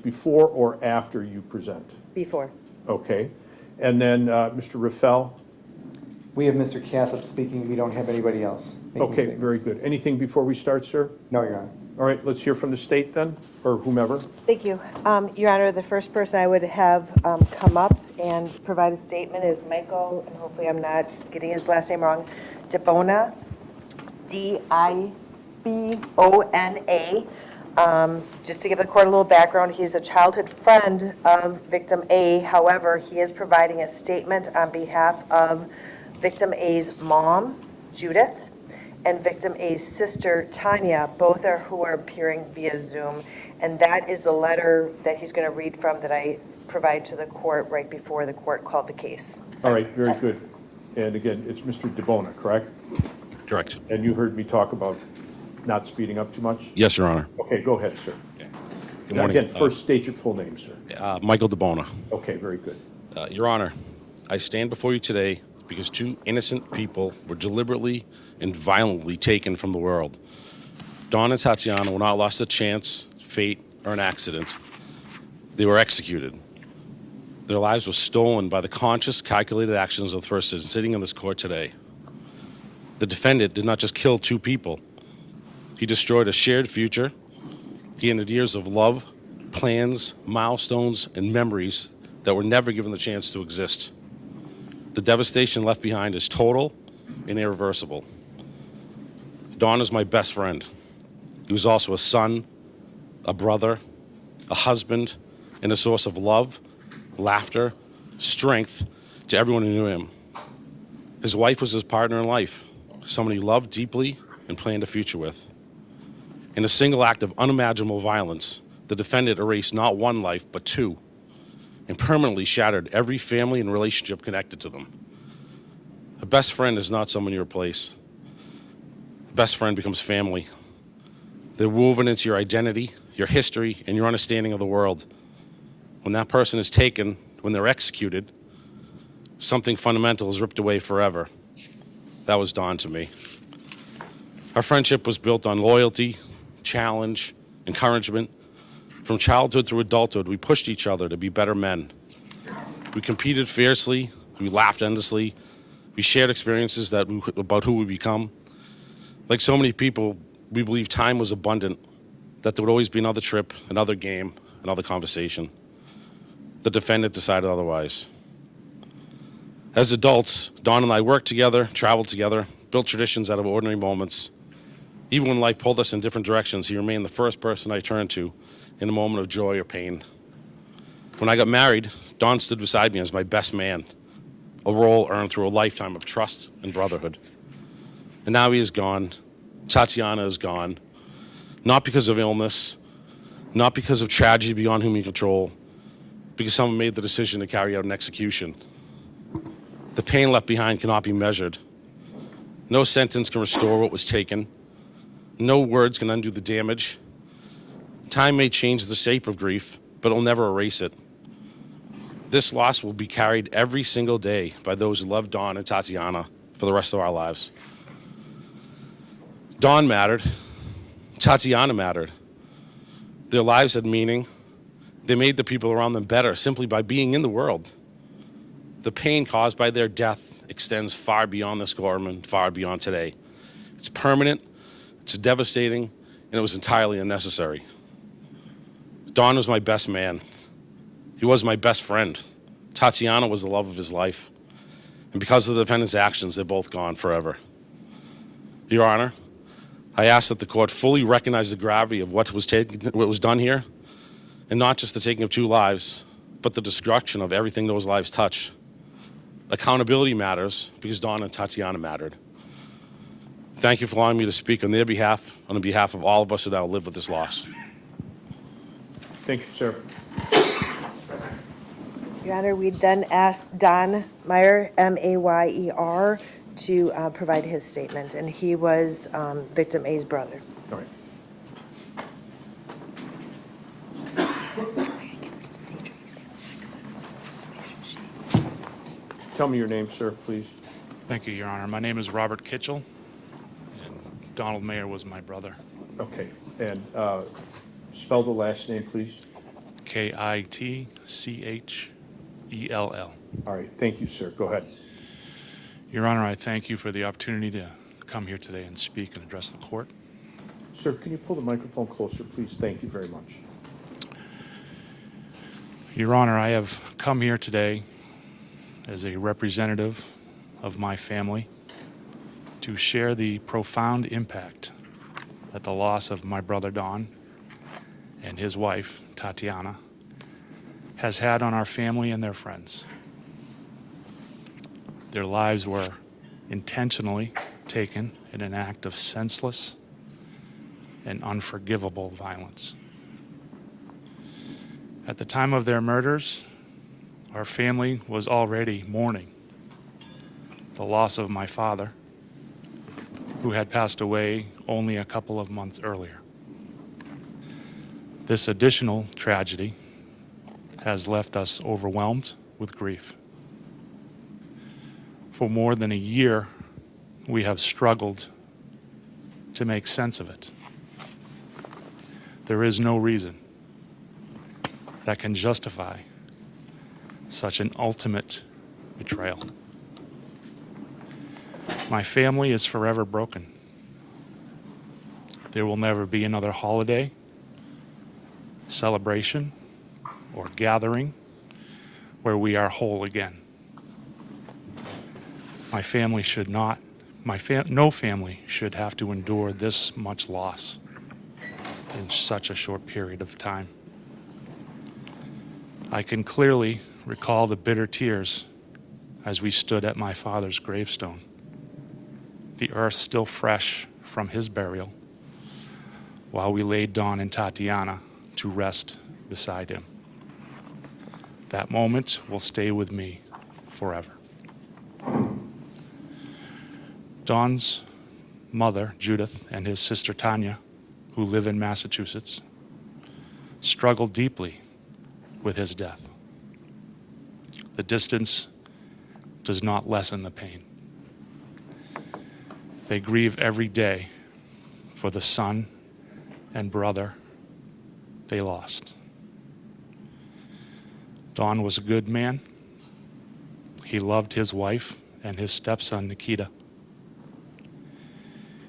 before or after you present? Before. Okay. And then Mr. Raffel? We have Mr. Casap speaking. We don't have anybody else making Okay, statements. very good. Anything before we start, sir? No, Your Honor. All right, let's hear from the state then, or whomever. Thank you. Your Honor, the first person I would have come up and provide a statement is Michael, and hopefully I'm not getting his last name wrong, Dibona, Dibona. Just to give the court a little background, he's a childhood friend of victim A. However, he is providing a statement on behalf of victim A's mom, Judith, and victim A's sister, Tanya, both are who are appearing via Zoom. And that is the letter that he's going to read from that I provided to the court right before the court called the case. All right, very Yes. good. And again, it's Mr. Dibona, correct? Correct. And you heard me talk about not speeding up too much? Yes, Your Honor. Okay, go ahead, sir. Good Now, morning. again, first state your full name, sir. Michael DeBona. Okay, very good. Your Honor, I stand before you today because two innocent people were deliberately and violently taken from the world. Don and Tatiana were not lost to chance, fate, or an accident. They were executed. Their lives were stolen by the conscious, calculated actions of the person sitting in this court today. The defendant did not just kill two people. He destroyed a shared future. He ended years of love, plans, milestones, and memories that were never given the chance to exist. The devastation left behind is total and irreversible. Don is my best friend. He was also a son, a brother, a husband, and a source of love, laughter, strength to everyone who knew him. His wife was his partner in life, someone he loved deeply and planned a future with. In a single act of unimaginable violence, the defendant erased not one life, but two, and permanently shattered every family and relationship connected to them. A best friend is not someone you replace. Best friend becomes family. They're woven into your identity, your history, and your understanding of the world. When that person is taken, when they're executed, something fundamental is ripped away forever. That was Don to me. Our friendship was built on loyalty, challenge, encouragement. From childhood through adulthood, we pushed each other to be better men. We competed fiercely, we laughed endlessly, we shared experiences about who we become. Like so many people, we believed time was abundant, that there would always be another trip, another game, another conversation. The defendant decided otherwise. As adults, Don and I worked together, traveled together, built traditions out of ordinary moments. Even when life pulled us in different directions, he remained the first person I turned to in a moment of joy or pain. When I got married, Don stood beside me as my best man, a role earned through a lifetime of trust and brotherhood. And now he is gone. Tatiana is gone. Not because of illness, not because of tragedy beyond human control, because someone made the decision to carry out an execution. The pain left behind cannot be measured. No sentence can restore what was taken. No words can undo the damage. Time may change the shape of grief, but it'll never erase it. This loss will be carried every single day by those who love Don and Tatiana for the rest of our lives. Don mattered. Tatiana mattered. Their lives had meaning. They made the people around them better simply by being in the world. The pain caused by their death extends far beyond this courtroom, far beyond today. It's permanent, it's devastating, and it was entirely unnecessary. Don was my best man. He was my best friend. Tatiana was the love of his life. And because of the defendant's actions, they're both gone forever. Your Honor, I ask that the court fully recognize the gravity of what was done here, and not just the taking of two lives, but the destruction of everything those lives touch. Accountability matters because Don and Tatiana mattered. Thank you for allowing me to speak on their behalf, on behalf of all of us who now live with this loss. Thank you, sir. Your Honor, we then asked Don Meyer, M-A-Y-E-R, to provide his statement, and he was victim A's brother. All right. Tell me your name, sir, please. Thank you, Your Honor. My name is Robert Kitchell, and Donald Mayer was my brother. Okay, and spell the last name, please. Kitchell. All right, thank you, sir. Go ahead. Your Honor, I thank you for the opportunity to come here today and speak and address the court. Sir, can you pull the microphone closer, please? Thank you very much. Your Honor, I have come here today as a representative of my family to share the profound impact that the loss of my brother Don and his wife, Tatiana, has had on our family and their friends. Their lives were intentionally taken in an act of senseless and unforgivable violence. At the time of their murders, our family was already mourning the loss of my father, who had passed away only a couple of months earlier. This additional tragedy has left us overwhelmed with grief. For more than a year, we have struggled to make sense of it. There is no reason that can justify such an ultimate betrayal. My family is forever broken. There will never be another holiday, celebration, or gathering where we are whole again. No family should have to endure this much loss in such a short period of time. I can clearly recall the bitter tears as we stood at my father's gravestone, the earth still fresh from his burial, while we laid Don and Tatiana to rest beside him. That moment will stay with me forever. Don's mother, Judith, and his sister Tanya, who live in Massachusetts, struggled deeply with his death. The distance does not lessen the pain. They grieve every day for the son and brother they lost. Don was a good man. He loved his wife and his stepson, Nikita.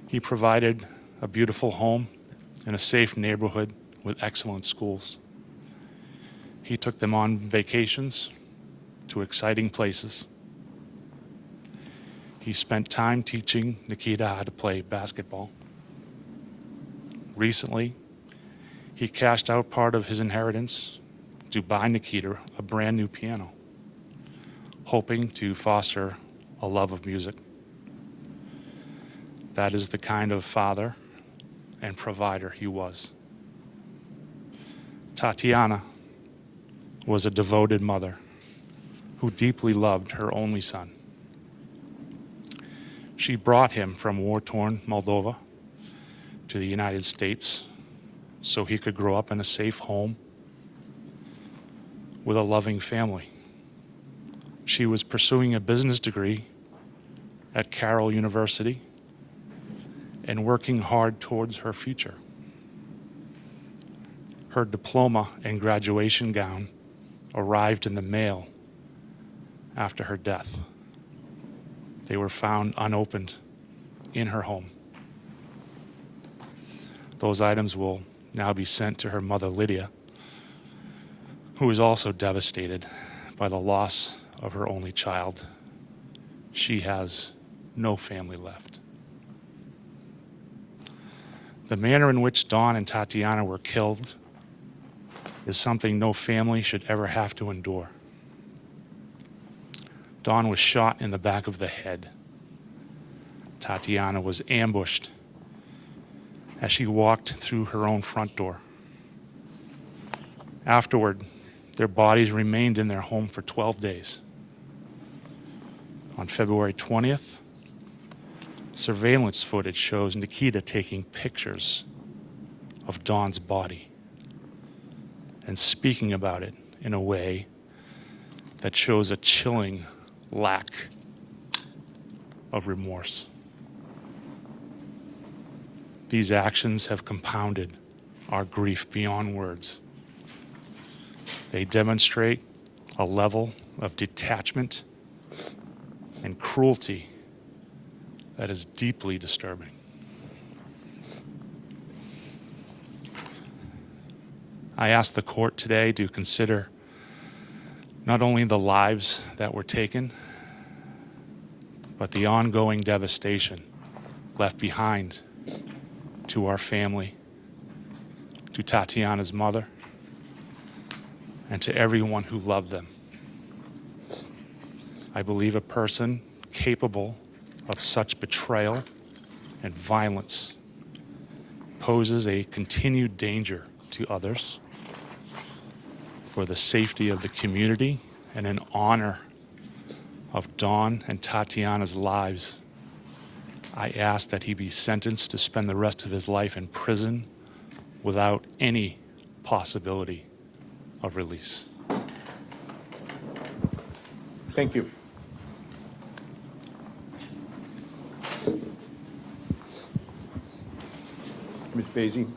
He provided a beautiful home in a safe neighborhood with excellent schools. He took them on vacations to exciting places. He spent time teaching Nikita how to play basketball. Recently, he cashed out part of his inheritance to buy Nikita a brand new piano, hoping to foster a love of music. That is the kind of father and provider he was. Tatiana was a devoted mother who deeply loved her only son. She brought him from war-torn Moldova to the United States so he could grow up in a safe home with a loving family. She was pursuing a business degree at Carroll University and working hard towards her future. Her diploma and graduation gown arrived in the mail after her death. They were found unopened in her home. Those items will now be sent to her mother, Lydia, who is also devastated by the loss of her only child. She has no family left. The manner in which Don and Tatiana were killed is something no family should ever have to endure. Don was shot in the back of the head. Tatiana was ambushed as she walked through her own front door. Afterward, their bodies remained in their home for 12 days. On February 20th, surveillance footage shows Nikita taking pictures of Don's body and speaking about it in a way that shows a chilling lack of remorse. These actions have compounded our grief beyond words. They demonstrate a level of detachment and cruelty that is deeply disturbing. I ask the court today to consider not only the lives that were taken, but the ongoing devastation left behind to our family, to Tatiana's mother, and to everyone who loved them. I believe a person capable of such betrayal and violence poses a continued danger to others, for the safety of the community and in honor of Don and Tatiana's lives. I ask that he be sentenced to spend the rest of his life in prison without any possibility of release. Thank you. Ms. Basie?